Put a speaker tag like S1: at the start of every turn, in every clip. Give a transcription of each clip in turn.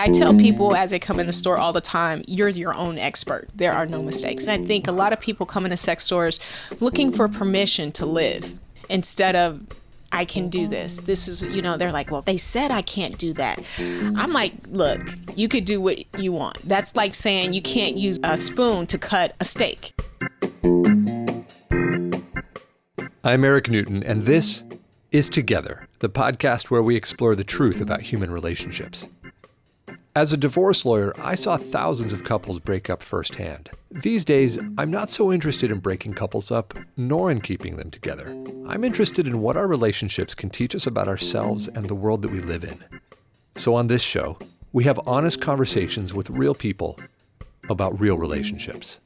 S1: I tell people as they come in the store all the time, you're your own expert. There are no mistakes. And I think a lot of people come into sex stores looking for permission to live instead of, I can do this. This is, they're like, well, they said I can't do that. I'm like, look, you could do what you want. That's like saying you can't use a spoon to cut a steak.
S2: I'm Eric Newton, and this is Together, the podcast where we explore the truth about human relationships. As a divorce lawyer, I saw thousands of couples break up firsthand. These days, I'm not so interested in breaking couples up, nor in keeping them together. I'm interested in what our relationships can teach us about ourselves and the world that we live in. So on this show, we have honest conversations with real people about real relationships.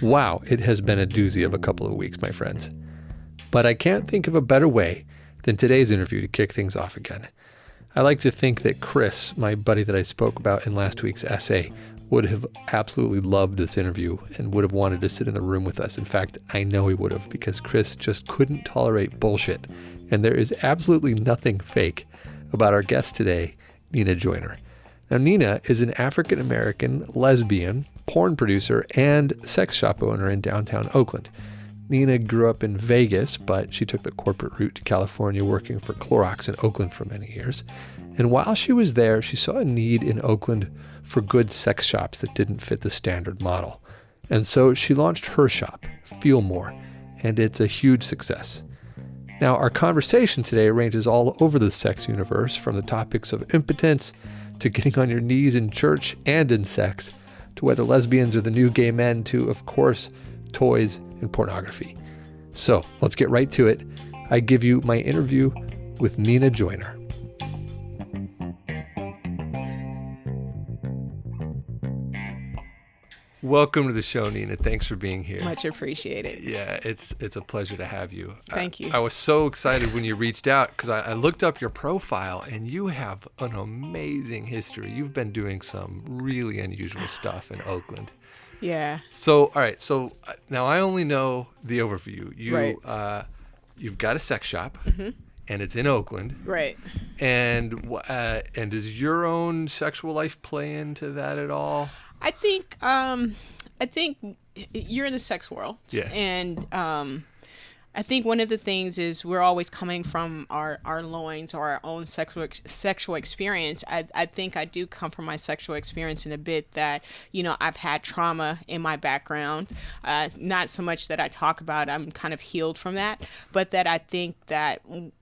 S2: Wow, it has been a doozy of a couple of weeks, my friends. But I can't think of a better way than today's interview to kick things off again. I like to think that Chris, my buddy that I spoke about in last week's essay, would have absolutely loved this interview and would have wanted to sit in the room with us. In fact, I know he would have, because Chris just couldn't tolerate bullshit. And there is absolutely nothing fake about our guest today, Nenna Joiner. Now, Nenna is an African American lesbian, porn producer, and sex shop owner in downtown Oakland. Nenna grew up in Vegas, but she took the corporate route to California, working for Clorox in Oakland for many years. And while she was there, she saw a need in Oakland for good sex shops that didn't fit the standard model. And so she launched her shop, Feel More, and it's a huge success. Now, our conversation today ranges all over the sex universe, from the topics of impotence to getting on your knees in church and in sex, to whether lesbians are the new gay men, to, of course, toys and pornography. So let's get right to it. I give you my interview with Nenna Joiner. Welcome to the show, Nenna. Thanks for being here.
S1: Much appreciated.
S2: Yeah, it's a pleasure to have you.
S1: Thank you.
S2: I was so excited when you reached out because I looked up your profile and you have an amazing history. You've been doing some really unusual stuff in Oakland.
S1: Yeah.
S2: So, all right. So now I only know the overview. You've got a sex shop, and it's in Oakland.
S1: Right.
S2: And does your own sexual life play into that at all?
S1: I think you're in the sex world.
S2: Yeah.
S1: And I think one of the things is we're always coming from our loins or our own sexual experience. I think I do come from my sexual experience in a bit that, I've had trauma in my background. Not so much that I talk about, I'm kind of healed from that, but that I think that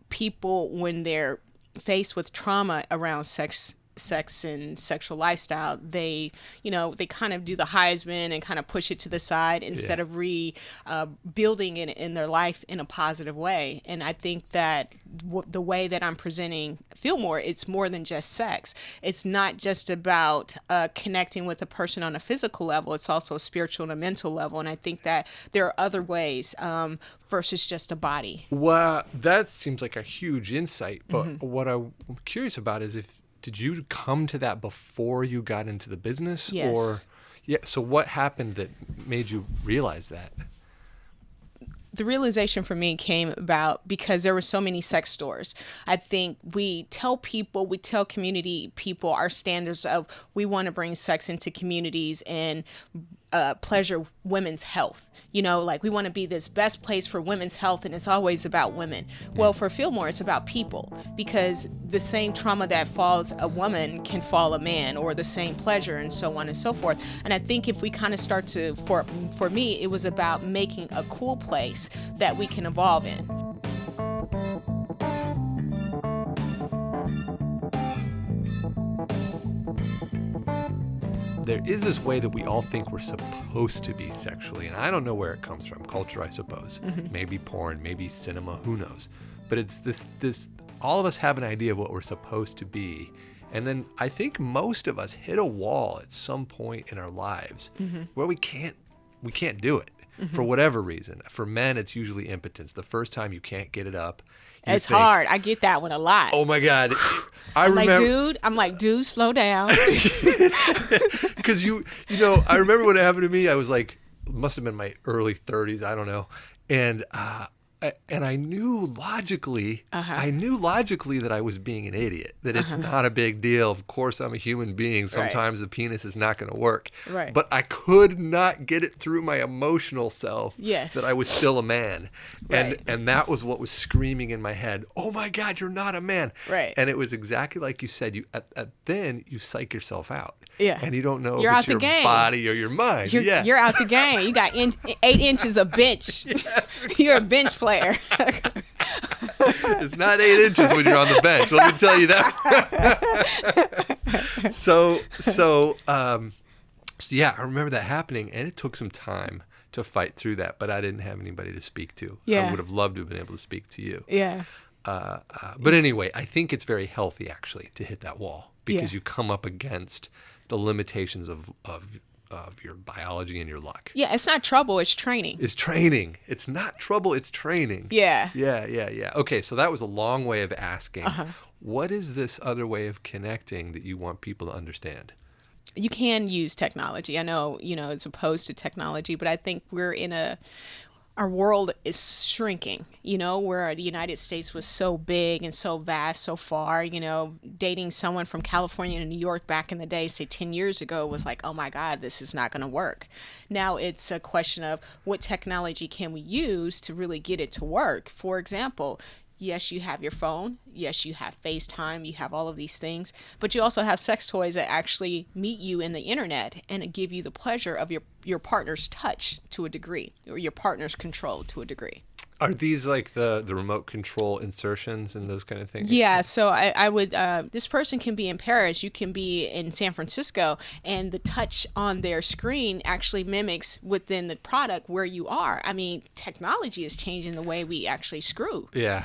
S1: people, when they're faced with trauma around sex and sexual lifestyle, they kind of do the Heisman and kind of push it to the side instead of building it in their life in a positive way. And I think that the way that I'm presenting Feel More, it's more than just sex. It's not just about connecting with a person on a physical level. It's also a spiritual and a mental level. And I think that there are other ways versus just a body.
S2: Well, that seems like a huge insight. But what I'm curious about is did you come to that before you got into the business?
S1: Yes.
S2: So what happened that made you realize that?
S1: The realization for me came about because there were so many sex stores. I think we tell community people our standards of we want to bring sex into communities and pleasure women's health. Like we want to be this best place for women's health, and it's always about women. Well, for Feel More, it's about people, because the same trauma that falls a woman can fall a man, or the same pleasure, and so on and so forth. And I think if we kind of start to, for me, it was about making a cool place that we can evolve in.
S2: There is this way that we all think we're supposed to be sexually, and I don't know where it comes from. Culture, I suppose. Maybe porn, maybe cinema, who knows? But it's this all of us have an idea of what we're supposed to be. And then I think most of us hit a wall at some point in our lives where we can't do it for whatever reason. For men, it's usually impotence. The first time you can't get it up,
S1: It's hard. I get that one a lot.
S2: Oh my God.
S1: I'm like, dude, slow down.
S2: Because I remember when it happened to me, I was like, must have been my early 30s. I don't know. And I knew logically, that I was being an idiot, that it's not a big deal. Of course, I'm a human being. Sometimes the penis is not going to work.
S1: Right.
S2: But I could not get it through my emotional self that I was still a man.
S1: Right.
S2: And that was what was screaming in my head. Oh my God, you're not a man.
S1: Right.
S2: And it was exactly like you said. Then you psych yourself out.
S1: Yeah.
S2: And you don't know
S1: You're
S2: if
S1: out
S2: it's
S1: the
S2: your
S1: game.
S2: body or your mind.
S1: You're out the game. You got 8 inches of bench. You're a bench player.
S2: It's not 8 inches when you're on the bench. Let me tell you that. So yeah, I remember that happening, and it took some time to fight through that, but I didn't have anybody to speak to.
S1: Yeah.
S2: I would have loved to have been able to speak to you.
S1: Yeah.
S2: But anyway, I think it's very healthy, actually, to hit that wall, because you come up against the limitations of your biology and your luck.
S1: Yeah, it's not trouble, it's training.
S2: It's training. It's not trouble, it's training.
S1: Yeah.
S2: Yeah. Okay, so that was a long way of asking. What is this other way of connecting that you want people to understand?
S1: You can use technology. I know, it's opposed to technology, but I think our world is shrinking, where the United States was so big and so vast, so far, dating someone from California to New York back in the day, say 10 years ago, was like, oh my God, this is not going to work. Now it's a question of what technology can we use to really get it to work? For example, yes, you have your phone. Yes, you have FaceTime. You have all of these things. But you also have sex toys that actually meet you in the internet and give you the pleasure of your partner's touch to a degree, or your partner's control to a degree.
S2: Are these like the remote control insertions and those kind of things?
S1: Yeah, so I would, this person can be in Paris, you can be in San Francisco, and the touch on their screen actually mimics within the product where you are. I mean, technology is changing the way we actually screw.
S2: Yeah.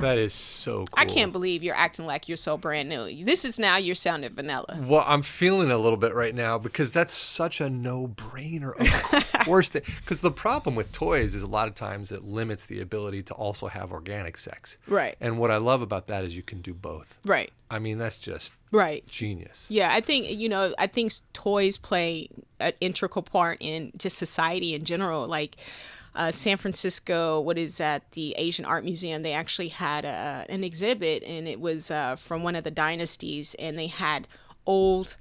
S2: That is so cool.
S1: I can't believe you're acting like you're so brand new. This is now you're sounding vanilla.
S2: Well, I'm feeling a little bit right now because that's such a no-brainer. Of course, because the problem with toys is a lot of times it limits the ability to also have organic sex.
S1: Right.
S2: And what I love about that is you can do both.
S1: Right.
S2: I mean, that's just genius.
S1: Yeah, I think toys play an integral part in just society in general. Like, San Francisco, the Asian Art Museum, they actually had an exhibit, and it was from one of the dynasties, and they had old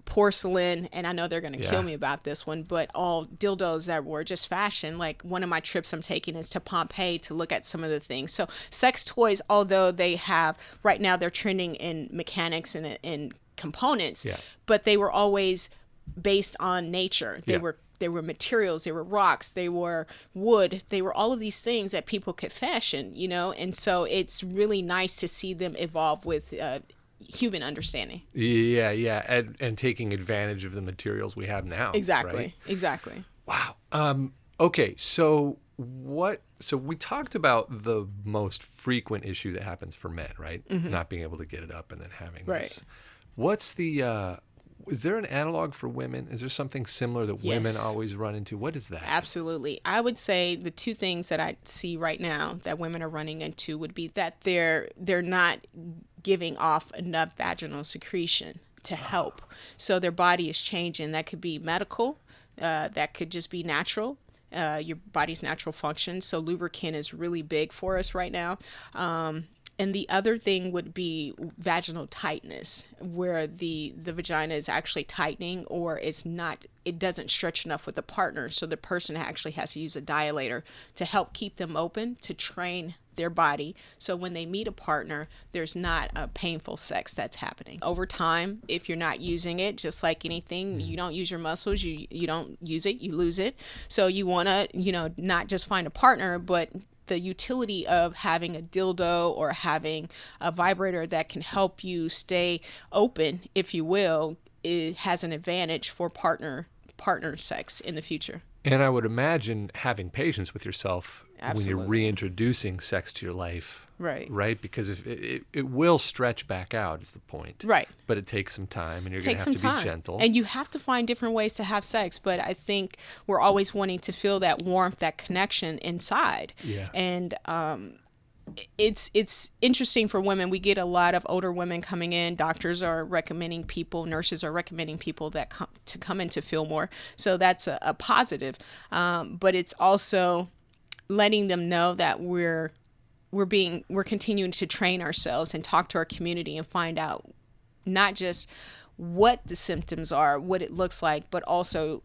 S1: porcelain, and I know they're going to kill me about this one, but all dildos that were just fashion. Like, one of my trips I'm taking is to Pompeii to look at some of the things. So sex toys, although they have, right now they're trending in mechanics and in components, but they were always based on nature. They were materials, they were rocks, they were wood, they were all of these things that people could fashion, and so it's really nice to see them evolve with human understanding.
S2: Yeah, and taking advantage of the materials we have now.
S1: Exactly.
S2: Wow. Okay, so we talked about the most frequent issue that happens for men, right? Mm-hmm. Not being able to get it up and then having this. What's the is there an analog for women? Is there something similar that women always run into? What is that?
S1: Absolutely. I would say the two things that I see right now that women are running into would be that they're not giving off enough vaginal secretion to help. So their body is changing. That could be medical. That could just be natural. Your body's natural function. So lubricant is really big for us right now. And the other thing would be vaginal tightness, where the vagina is actually tightening, or it doesn't stretch enough with the partner. So the person actually has to use a dilator to help keep them open, to train their body. So when they meet a partner, there's not a painful sex that's happening. Over time, if you're not using it, just like anything, you don't use your muscles, you don't use it, you lose it. So you want to, not just find a partner, but the utility of having a dildo or having a vibrator that can help you stay open, if you will, it has an advantage for partner sex in the future.
S2: And I would imagine having patience with yourself
S1: Absolutely.
S2: when you're reintroducing sex to your life.
S1: Right.
S2: Because if it will stretch back out is the point.
S1: Right.
S2: But it takes some time, and you're going to have to be gentle.
S1: And you have to find different ways to have sex. But I think we're always wanting to feel that warmth, that connection inside.
S2: Yeah.
S1: And it's interesting for women. We get a lot of older women coming in. Doctors are recommending people, nurses are recommending people that come in to feel more. So that's a positive. But it's also letting them know that we're continuing to train ourselves and talk to our community and find out not just what the symptoms are, what it looks like, but also,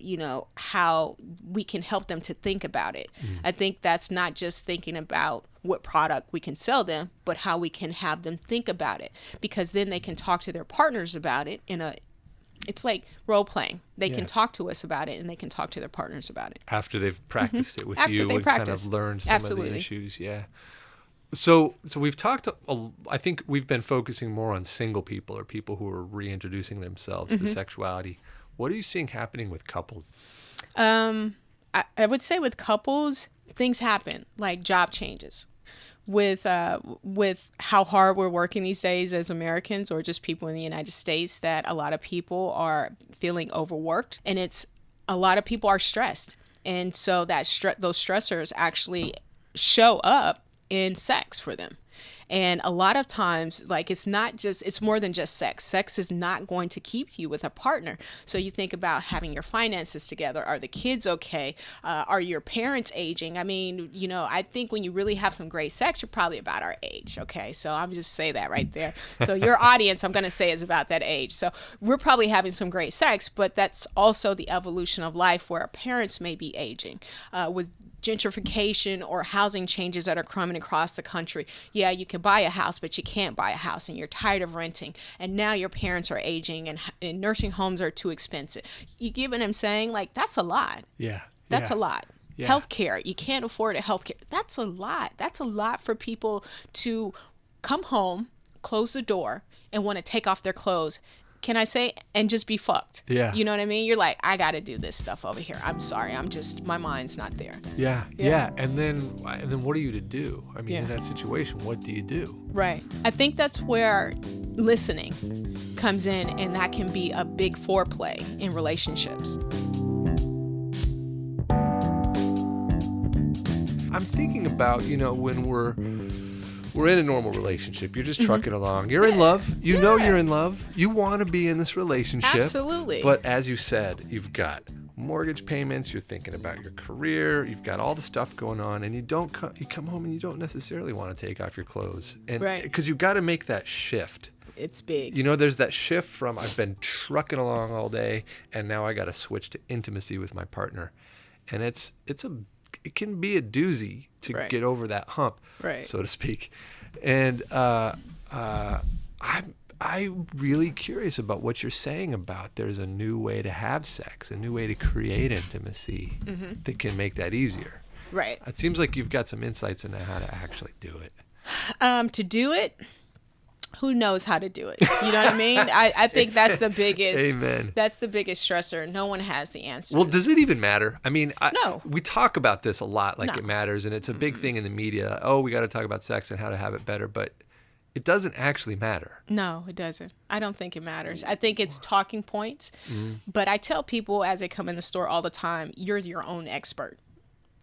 S1: how we can help them to think about it. I think that's not just thinking about what product we can sell them, but how we can have them think about it, because then they can talk to their partners about it it's like role playing. They can talk to us about it, and they can talk to their partners about it.
S2: After they've practiced it with
S1: After
S2: you
S1: they
S2: and
S1: practice.
S2: kind of learned some
S1: Absolutely.
S2: of the issues. Yeah. So we've talked, I think we've been focusing more on single people or people who are reintroducing themselves to sexuality. What are you seeing happening with couples?
S1: I would say with couples, things happen, like job changes. With how hard we're working these days as Americans, or just people in the United States, that a lot of people are feeling overworked, and a lot of people are stressed. And so that those stressors actually show up in sex for them. And a lot of times, like, it's more than just sex. Sex is not going to keep you with a partner. So you think about having your finances together. Are the kids okay? Are your parents aging? I mean, I think when you really have some great sex, you're probably about our age. Okay. So I'm just say that right there. So your audience, I'm going to say, is about that age. So we're probably having some great sex, but that's also the evolution of life where our parents may be aging. With gentrification or housing changes that are coming across the country. Yeah, you can buy a house, but you can't buy a house, and you're tired of renting. And now your parents are aging, and nursing homes are too expensive. You get what I'm saying? Like, that's a lot.
S2: Yeah.
S1: That's a lot.
S2: Yeah.
S1: Healthcare, you can't afford a healthcare. That's a lot. That's a lot for people to come home, close the door, and want to take off their clothes. Can I say, and just be fucked?
S2: Yeah.
S1: You know what I mean? You're like, I got to do this stuff over here. I'm sorry. my mind's not there.
S2: Yeah. And then what are you to do? I mean, in that situation, what do you do?
S1: Right. I think that's where listening comes in, and that can be a big foreplay in relationships.
S2: I'm thinking about, when we're in a normal relationship. You're just trucking along. You're in love. You know you're in love. You want to be in this relationship.
S1: Absolutely.
S2: But as you said, you've got mortgage payments. You're thinking about your career. You've got all the stuff going on, and you come home and you don't necessarily want to take off your clothes. And
S1: right.
S2: Because you've got to make that shift.
S1: It's big.
S2: There's that shift from I've been trucking along all day, and now I got to switch to intimacy with my partner, and it can be a doozy to get over that hump, so to speak. And I'm really curious about what you're saying about there's a new way to have sex, a new way to create intimacy that can make that easier.
S1: Right.
S2: It seems like you've got some insights into how to actually do it.
S1: To do it, who knows how to do it? You know what I mean? I think that's the biggest.
S2: Amen.
S1: That's the biggest stressor. No one has the answers.
S2: Well, does it even matter? I mean,
S1: no.
S2: We talk about this a lot, like
S1: No.
S2: it matters, and it's a big thing in the media. Oh, we got to talk about sex and how to have it better, but it doesn't actually matter.
S1: No, it doesn't. I don't think it matters. I think it's talking points. But I tell people as they come in the store all the time, you're your own expert.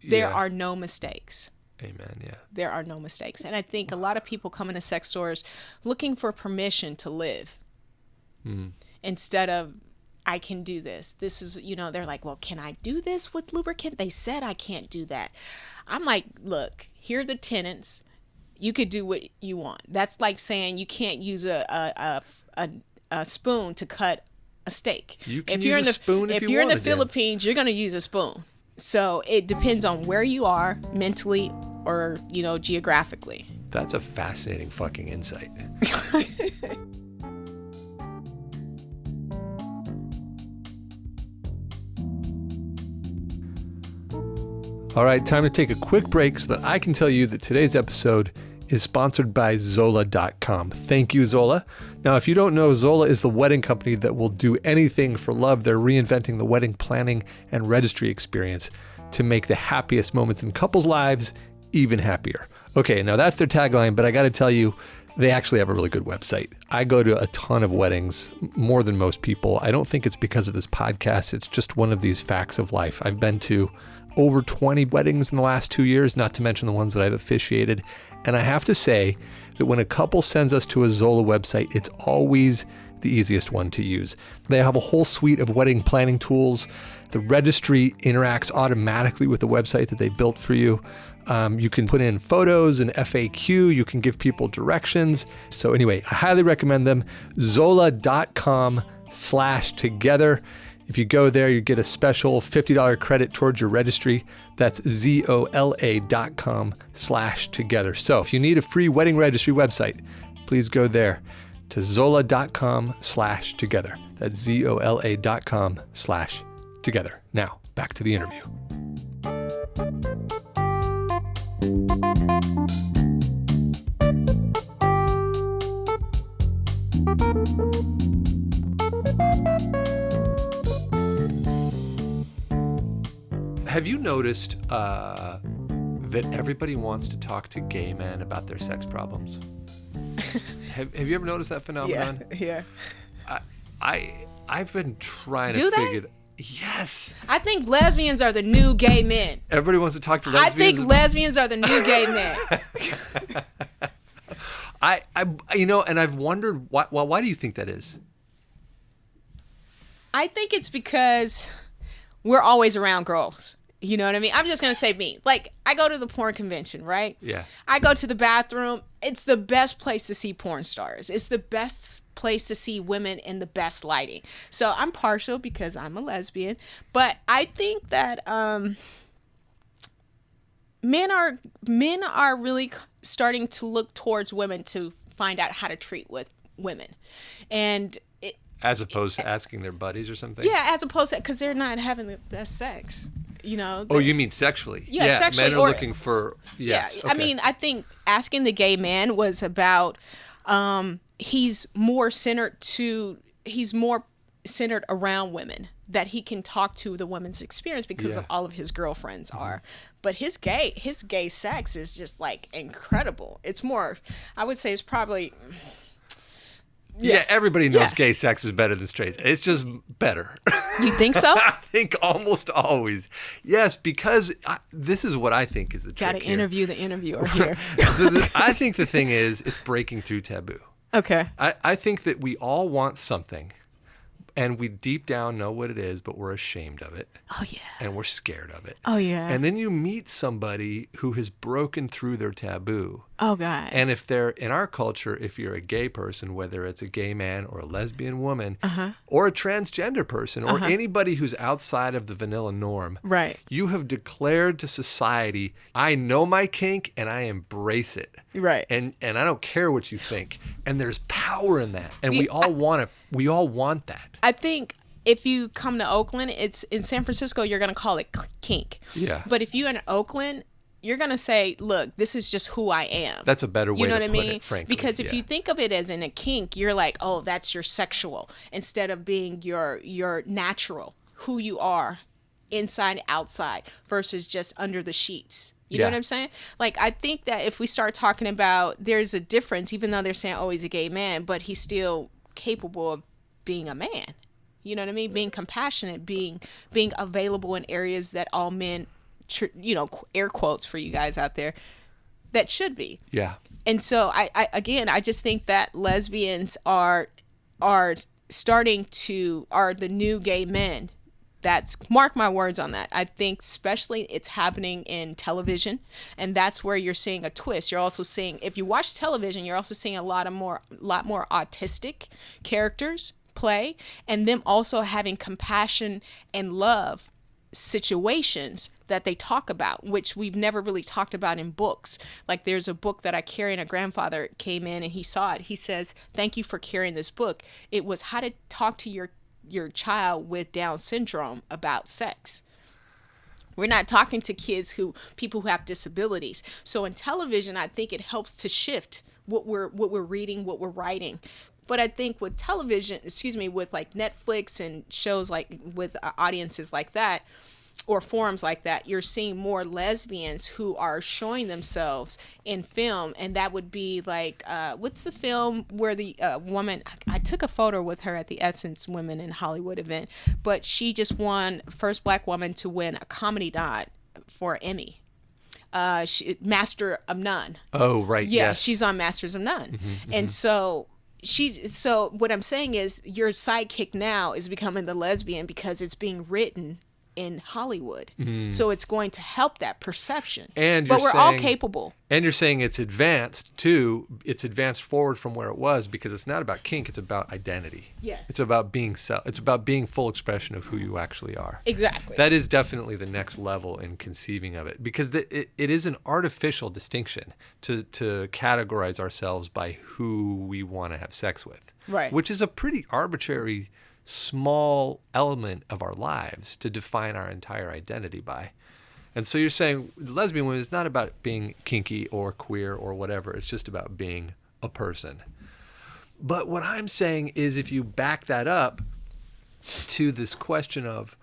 S1: There are no mistakes.
S2: Amen. Yeah.
S1: There are no mistakes. And I think a lot of people come into sex stores looking for permission to live instead of, I can do this. This is, they're like, well, can I do this with lubricant? They said I can't do that. I'm like, look, here are the tenets. You could do what you want. That's like saying you can't use a spoon to cut a steak.
S2: You can use a spoon if you
S1: you're in the
S2: want to.
S1: Philippines, you're going to use a spoon. So it depends on where you are mentally or, geographically.
S2: That's a fascinating fucking insight. All right, time to take a quick break so that I can tell you that today's episode is sponsored by Zola.com. Thank you, Zola. Now, if you don't know, Zola is the wedding company that will do anything for love. They're reinventing the wedding planning and registry experience to make the happiest moments in couples' lives even happier. Okay, now that's their tagline, but I got to tell you, They actually have a really good website. I go to a ton of weddings, more than most people. I don't think it's because of this podcast. It's just one of these facts of life. I've been to over 20 weddings in the last 2 years, not to mention the ones that I've officiated. And I have to say that when a couple sends us to a Zola website, it's always the easiest one to use. They have a whole suite of wedding planning tools. The registry interacts automatically with the website that they built for you. You can put in photos and FAQ. You can give people directions. So anyway, I highly recommend them. Zola.com/together. If you go there, you get a special $50 credit towards your registry. That's ZOLA.com/together. So if you need a free wedding registry website, please go there to Zola.com/together. That's ZOLA.com/together. Now, back to the interview. Have you noticed that everybody wants to talk to gay men about their sex problems? Have you ever noticed that phenomenon?
S1: Yeah.
S2: I've been trying
S1: to
S2: figure that. Yes.
S1: I think lesbians are the new gay men.
S2: Everybody wants to talk to lesbians.
S1: I think lesbians are the new gay men.
S2: And I've wondered why do you think that is?
S1: I think it's because we're always around girls. You know what I mean? I'm just going to say me. Like, I go to the porn convention, right?
S2: Yeah.
S1: I go to the bathroom. It's the best place to see porn stars. It's the best place to see women in the best lighting. So I'm partial because I'm a lesbian. But I think that men are really starting to look towards women to find out how to treat with women. And
S2: as opposed to asking their buddies or something?
S1: Yeah, as opposed to, because they're not having the best sex. You know.
S2: Oh, you mean sexually?
S1: Yeah, sexually.
S2: Men are looking for. Yes.
S1: Yeah,
S2: okay.
S1: I mean, I think asking the gay man was about. He's more centered around women, that he can talk to the women's experience because of all of his girlfriends are. But his gay sex is just like incredible. It's more. I would say it's probably.
S2: Yeah, everybody knows gay sex is better than straight. It's just better.
S1: You think so?
S2: I think almost always. Yes, because this is what I think is the trick.
S1: Got to interview the interviewer here.
S2: I think the thing is, it's breaking through taboo.
S1: Okay.
S2: I think that we all want something, and we deep down know what it is, but we're ashamed of it.
S1: Oh, yeah.
S2: And we're scared of it.
S1: Oh, yeah.
S2: And then you meet somebody who has broken through their taboo.
S1: Oh, God.
S2: And if they're, in our culture, if you're a gay person, whether it's a gay man or a lesbian woman, or a transgender person, or anybody who's outside of the vanilla norm,
S1: right,
S2: you have declared to society, I know my kink and I embrace it.
S1: Right.
S2: And I don't care what you think. And there's power in that. And we all want that.
S1: I think if you come to Oakland, it's in San Francisco, you're going to call it kink.
S2: Yeah.
S1: But if you're in Oakland, you're going to say, look, this is just who I am.
S2: That's a better way to put it, frankly.
S1: Because if you think of it as in a kink, you're like, oh, that's your sexual, instead of being your natural, who you are inside, outside, versus just under the sheets. You know what I'm saying? Like, I think that if we start talking about, there's a difference, even though they're saying, oh, he's a gay man, but he's still capable of being a man. You know what I mean? Being compassionate, being available in areas that all men, air quotes for you guys out there, that should be.
S2: Yeah.
S1: And so I just think that lesbians are the new gay men. Mark my words on that. I think especially it's happening in television, and that's where you're seeing a twist. You're also seeing, if you watch television, you're also seeing a lot more autistic characters play, and them also having compassion and love situations that they talk about, which we've never really talked about in books. Like, there's a book that I carry, and a grandfather came in and he saw it. He says, thank you for carrying this book. It was how to talk to your child with Down syndrome about sex. We're not talking to people who have disabilities. So in television, I think it helps to shift what we're reading, what we're writing. But I think with television, with like Netflix and shows like with audiences like that, or forums like that, you're seeing more lesbians who are showing themselves in film. And that would be like, what's the film where the woman, I took a photo with her at the Essence Women in Hollywood event, but she just won first Black woman to win a comedy nod for Emmy. Master of None.
S2: Oh, right.
S1: Yeah,
S2: yes.
S1: she's on Masters of None. And so what I'm saying is your sidekick now is becoming the lesbian because it's being written in Hollywood. So it's going to help that perception. But we're all capable.
S2: And you're saying it's advanced too. It's advanced forward from where it was because it's not about kink. It's about identity.
S1: Yes.
S2: It's about being It's about being full expression of who you actually are.
S1: Exactly.
S2: That is definitely the next level in conceiving of it because it is an artificial distinction to categorize ourselves by who we want to have sex with.
S1: Right.
S2: Which is a pretty arbitrary small element of our lives to define our entire identity by. And so you're saying lesbian women is not about being kinky or queer or whatever. It's just about being a person. But what I'm saying is if you back that up to this question of,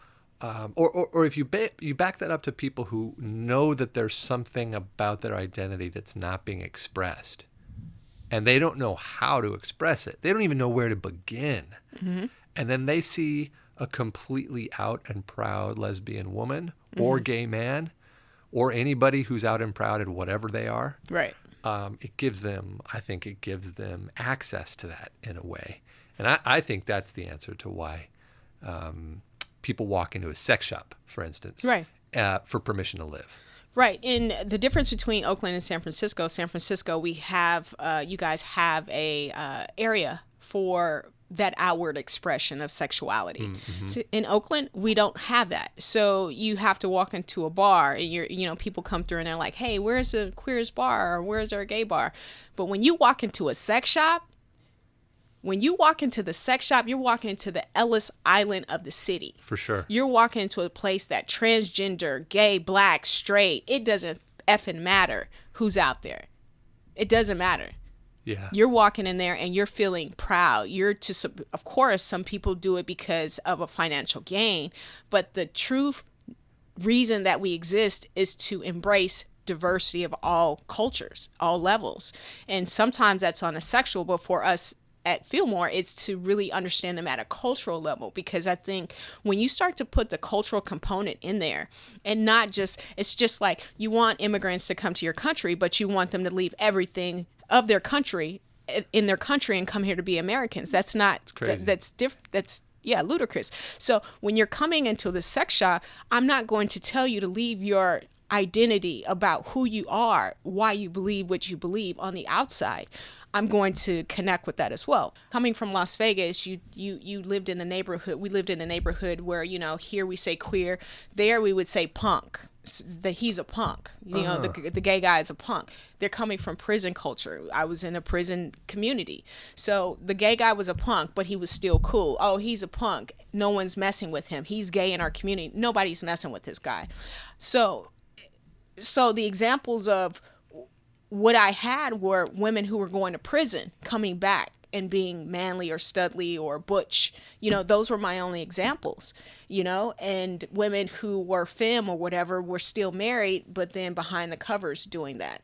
S2: or if you back that up to people who know that there's something about their identity that's not being expressed and they don't know how to express it. They don't even know where to begin. And then they see a completely out and proud lesbian woman or gay man or anybody who's out and proud at whatever they are.
S1: Right.
S2: I think it gives them access to that in a way. And I think that's the answer to why people walk into a sex shop, for instance,
S1: right,
S2: for permission to live.
S1: Right. And the difference between Oakland and San Francisco, we have, you guys have a area for that outward expression of sexuality. So in Oakland, we don't have that. So you have to walk into a bar and people come through and they're like, hey, where's the queerest bar or where's our gay bar? But when you walk into a sex shop, you're walking into the Ellis Island of the city.
S2: For sure.
S1: You're walking into a place that transgender, gay, black, straight, it doesn't effing matter who's out there. It doesn't matter.
S2: Yeah.
S1: You're walking in there and you're feeling proud. Of course, some people do it because of a financial gain, but the true reason that we exist is to embrace diversity of all cultures, all levels. And sometimes that's on a sexual, but for us at Fillmore, it's to really understand them at a cultural level, because I think when you start to put the cultural component in there and not just, it's just like you want immigrants to come to your country, but you want them to leave everything of their country in their country and come here to be Americans. That's not, that's different. That's ludicrous. So when you're coming into the sex shop, I'm not going to tell you to leave your identity about who you are, why you believe what you believe on the outside. I'm going to connect with that as well. Coming from Las Vegas, you lived in a neighborhood. We lived in a neighborhood where, here we say queer, there we would say punk. That he's a punk, the gay guy is a punk. They're coming from prison culture. I was in a prison community. So the gay guy was a punk, but he was still cool. Oh, he's a punk. No one's messing with him. He's gay in our community. Nobody's messing with this guy. So the examples of what I had were women who were going to prison, coming back and being manly or studly or butch. Those were my only examples, and women who were femme or whatever were still married, but then behind the covers doing that.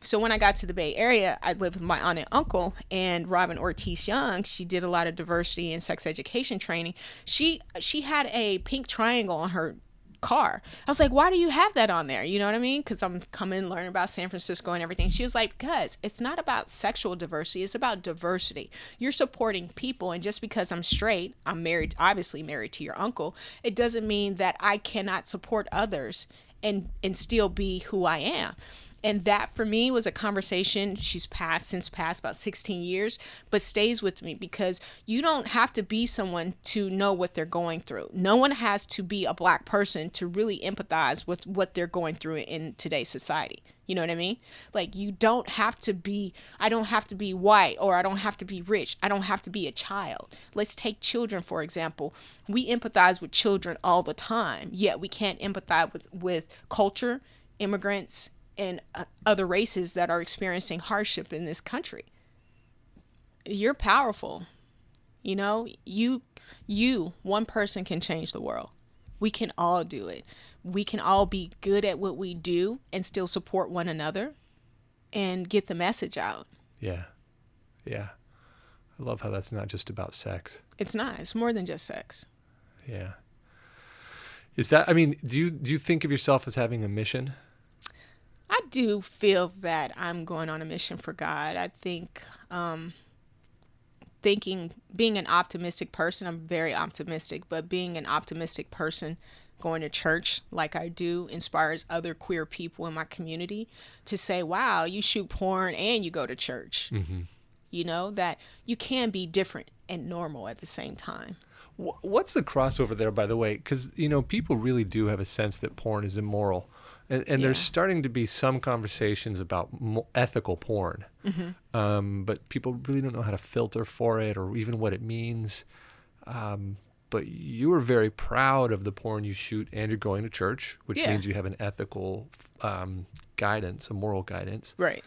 S1: So when I got to the Bay Area, I lived with my aunt and uncle, and Robin Ortiz Young, she did a lot of diversity and sex education training. She had a pink triangle on her car. I was like, why do you have that on there? You know what I mean? Because I'm coming and learning about San Francisco and everything. She was like, because it's not about sexual diversity, it's about diversity. You're supporting people, and just because I'm straight, I'm married, obviously married to your uncle, it doesn't mean that I cannot support others and still be who I am. And that for me was a conversation since passed about 16 years, but stays with me, because you don't have to be someone to know what they're going through. No one has to be a black person to really empathize with what they're going through in today's society. You know what I mean? Like, I don't have to be white, or I don't have to be rich. I don't have to be a child. Let's take children, for example. We empathize with children all the time, yet we can't empathize with culture, immigrants, and other races that are experiencing hardship in this country. You're powerful. You, one person can change the world. We can all do it. we can all be good at what we do and still support one another and get the message out.
S2: Yeah. Yeah. I love how that's not just about sex.
S1: It's not. It's more than just sex.
S2: Yeah. Is that, I mean, do you think of yourself as having a mission?
S1: I do feel that I'm going on a mission for God. I think being an optimistic person, I'm very optimistic, but being an optimistic person, going to church like I do, inspires other queer people in my community to say, wow, you shoot porn and you go to church. Mm-hmm. You know, that you can be different and normal at the same time.
S2: What's the crossover there, by the way? Because, you know, people really do have a sense that porn is immoral. And there's starting to be some conversations about ethical porn. Mm-hmm. But people really don't know how to filter for it or even what it means. But you are very proud of the porn you shoot, and you're going to church, which means you have an ethical guidance, a moral guidance.
S1: Right.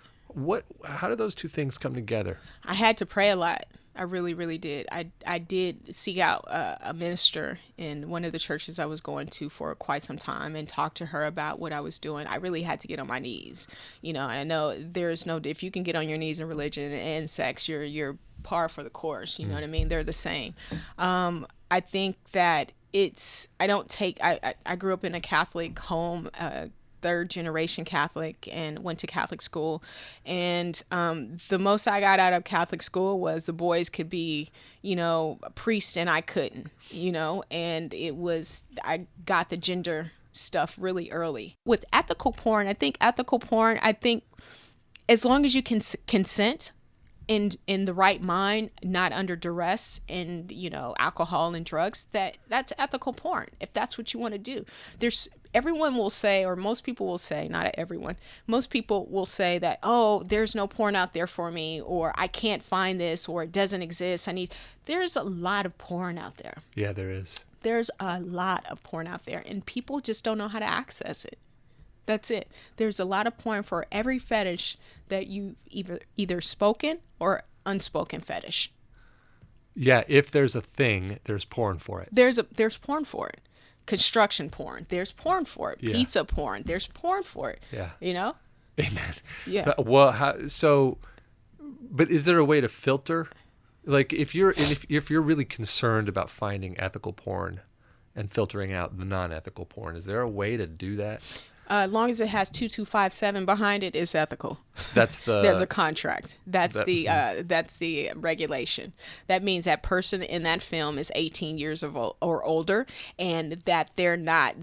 S2: How do those two things come together?
S1: I had to pray a lot. I really, really did. I did seek out a minister in one of the churches I was going to for quite some time and talk to her about what I was doing. I really had to get on my knees. You know, and I know there's no, if you can get on your knees in religion and sex, you're par for the course. You know what I mean? They're the same. I think that I grew up in a Catholic home, third generation Catholic, and went to Catholic school. And the most I got out of Catholic school was the boys could be, you know, a priest and I couldn't, you know, and I got the gender stuff really early. With ethical porn, I think as long as you can consent in the right mind, not under duress and, you know, alcohol and drugs, that's ethical porn. If that's what you want to do, everyone will say, or most people will say, not everyone, most people will say that, oh, there's no porn out there for me, or I can't find this, or it doesn't exist. There's a lot of porn out there.
S2: Yeah, there is.
S1: There's a lot of porn out there, and people just don't know how to access it. That's it. There's a lot of porn for every fetish that you either spoken or unspoken fetish.
S2: Yeah, if there's a thing, there's porn for it.
S1: There's porn for it. Construction porn, there's porn for it. Yeah. Pizza porn, there's porn for it.
S2: Yeah.
S1: You know?
S2: Amen.
S1: Yeah.
S2: Well, but is there a way to filter? Like if you're really concerned about finding ethical porn and filtering out the non-ethical porn, is there a way to do that?
S1: As long as it has 2257 behind it, it's ethical.
S2: There's
S1: a contract. That's the regulation. That means that person in that film is 18 years or older, and that they're not.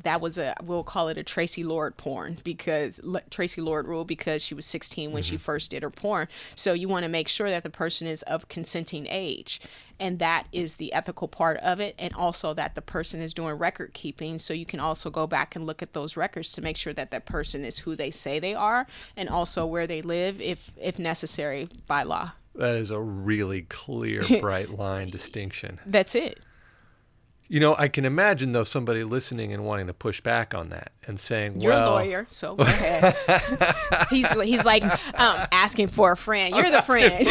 S1: We'll call it a Tracy Lord porn, because Tracy Lord rule, because she was 16 when she first did her porn. So you want to make sure that the person is of consenting age. And that is the ethical part of it. And also that the person is doing record keeping. So you can also go back and look at those records to make sure that that person is who they say they are, and also where they live if necessary by law.
S2: That is a really clear, bright line distinction.
S1: That's it.
S2: You know, I can imagine, though, somebody listening and wanting to push back on that and saying,
S1: you're a lawyer, so go ahead. He's like asking for a friend. You're the friend.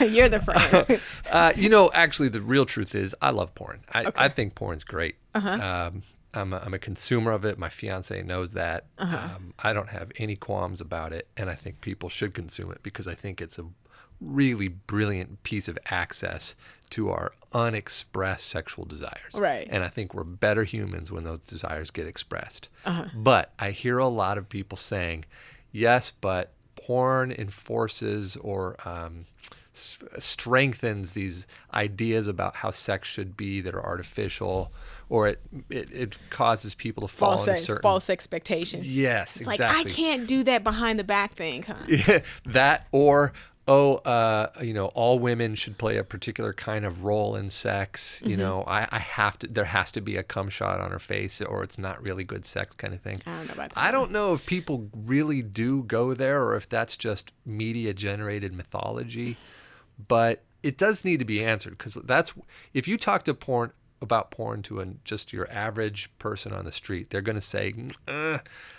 S1: You're the friend.
S2: You know, actually, the real truth is I love porn. I think porn's great. Uh-huh. I'm a consumer of it. My fiance knows that. Uh-huh. I don't have any qualms about it, and I think people should consume it because I think it's a really brilliant piece of access to our unexpressed sexual desires.
S1: Right.
S2: And I think we're better humans when those desires get expressed.
S1: Uh-huh.
S2: But I hear a lot of people saying, yes, but porn enforces or strengthens these ideas about how sex should be that are artificial, or it causes people to fall into certain
S1: false expectations.
S2: Yes,
S1: it's
S2: exactly.
S1: Like, I can't do that behind the back thing, huh?
S2: Yeah, that, or all women should play a particular kind of role in sex. You know, there has to be a cum shot on her face or it's not really good sex kind of thing.
S1: I don't know about that.
S2: I don't know if people really do go there or if that's just media generated mythology, but it does need to be answered, because if you talk about porn to just your average person on the street, they're going to say,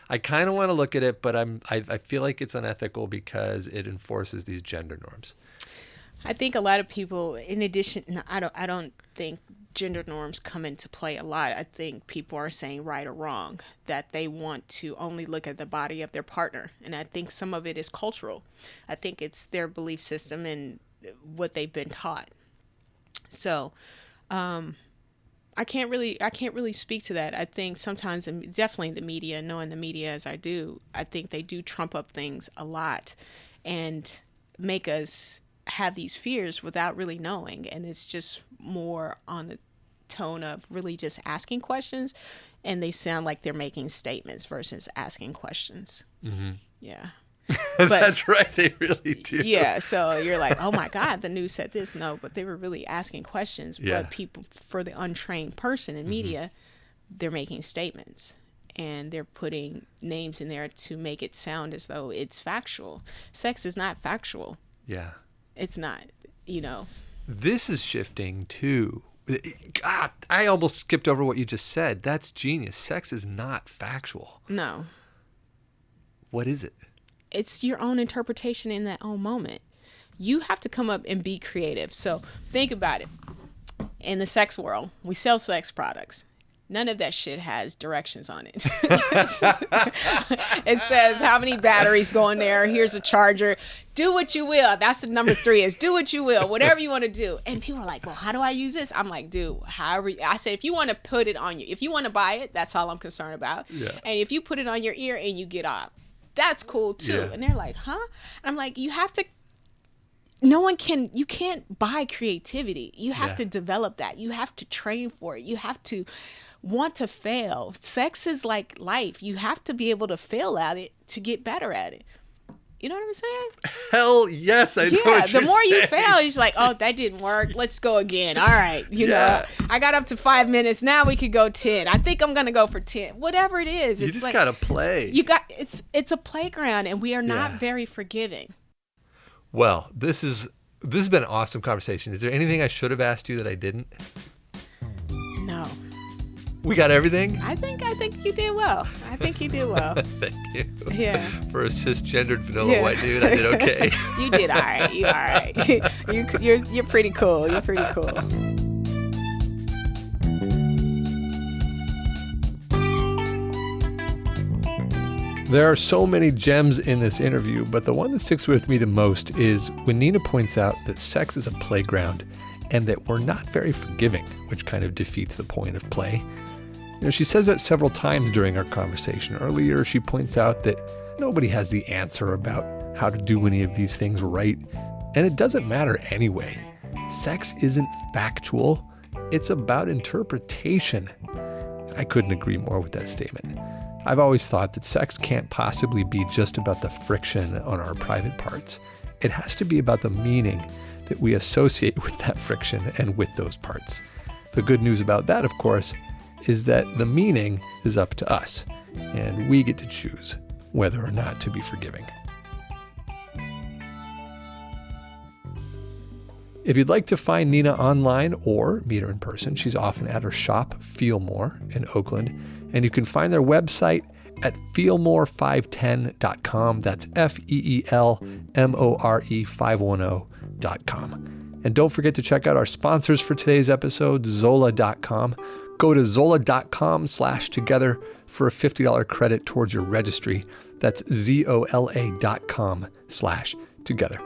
S2: I kind of want to look at it, but I feel like it's unethical because it enforces these gender norms.
S1: I think a lot of people, in addition, I don't think gender norms come into play a lot. I think people are saying right or wrong, that they want to only look at the body of their partner. And I think some of it is cultural. I think it's their belief system and what they've been taught. So, I can't really speak to that. I think sometimes, definitely the media, knowing the media as I do, I think they do trump up things a lot and make us have these fears without really knowing. And it's just more on the tone of really just asking questions, and they sound like they're making statements versus asking questions.
S2: Mm-hmm.
S1: Yeah.
S2: But, that's right. They really do.
S1: Yeah. So you're like, oh my God, the news said this. No, but they were really asking questions.
S2: Yeah.
S1: But people, for the untrained person in media, they're making statements. And they're putting names in there to make it sound as though it's factual. Sex is not factual.
S2: Yeah.
S1: It's not, you know.
S2: This is shifting too. God, I almost skipped over what you just said. That's genius. Sex is not factual.
S1: No.
S2: What is it?
S1: It's your own interpretation in that own moment. You have to come up and be creative. So think about it. In the sex world, we sell sex products. None of that shit has directions on it. It says how many batteries go in there. Here's a charger. Do what you will. That's the number 3 is do what you will. Whatever you want to do. And people are like, well, how do I use this? I'm like, dude, however. I said, if you want to put it on you, if you want to buy it, that's all I'm concerned about.
S2: Yeah.
S1: And if you put it on your ear and you get off, that's cool too.
S2: Yeah.
S1: And they're like, huh? And I'm like, you have to. You can't buy creativity. You have to develop that. You have to train for it. You have to want to fail. Sex is like life. You have to be able to fail at it to get better at it. You know what I'm saying?
S2: Hell yes, I know what you're
S1: the more
S2: saying.
S1: you fail, it's like, oh, that didn't work. Let's go again. All right. You know, I got up to 5 minutes. Now we could go 10. I think I'm going to go for 10. Whatever it is.
S2: You
S1: it's
S2: just
S1: like,
S2: got to play.
S1: It's a playground, and we are not very forgiving.
S2: Well, this has been an awesome conversation. Is there anything I should have asked you that I didn't?
S1: No.
S2: We got everything?
S1: I think you did well. Thank
S2: you.
S1: Yeah.
S2: For a cisgendered vanilla white dude, I did okay.
S1: You did all right. You all right. You're pretty cool. You're pretty cool.
S2: There are so many gems in this interview, but the one that sticks with me the most is when Nenna points out that sex is a playground and that we're not very forgiving, which kind of defeats the point of play. You know, she says that several times during our conversation. Earlier, she points out that nobody has the answer about how to do any of these things right, and it doesn't matter anyway. Sex isn't factual. It's about interpretation. I couldn't agree more with that statement. I've always thought that sex can't possibly be just about the friction on our private parts. It has to be about the meaning that we associate with that friction and with those parts. The good news about that, of course, is that the meaning is up to us, and we get to choose whether or not to be forgiving. If you'd like to find Nenna online or meet her in person, she's often at her shop, Feel More, in Oakland, and you can find their website at feelmore510.com. That's FEELMORE510.com. And don't forget to check out our sponsors for today's episode, Zola.com. Go to Zola.com/together for a $50 credit towards your registry. That's ZOLA.com/together.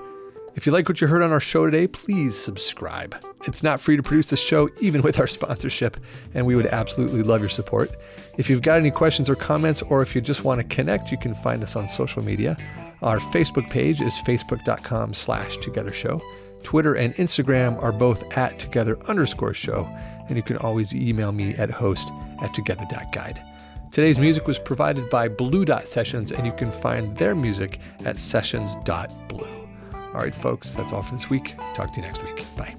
S2: If you like what you heard on our show today, please subscribe. It's not free to produce the show, even with our sponsorship, and we would absolutely love your support. If you've got any questions or comments, or if you just want to connect, you can find us on social media. Our Facebook page is facebook.com/togethershow. Twitter and Instagram are both at together_show, and you can always email me at host@together.guide. Today's music was provided by Blue Dot Sessions, and you can find their music at sessions.blue. All right, folks, that's all for this week. Talk to you next week. Bye.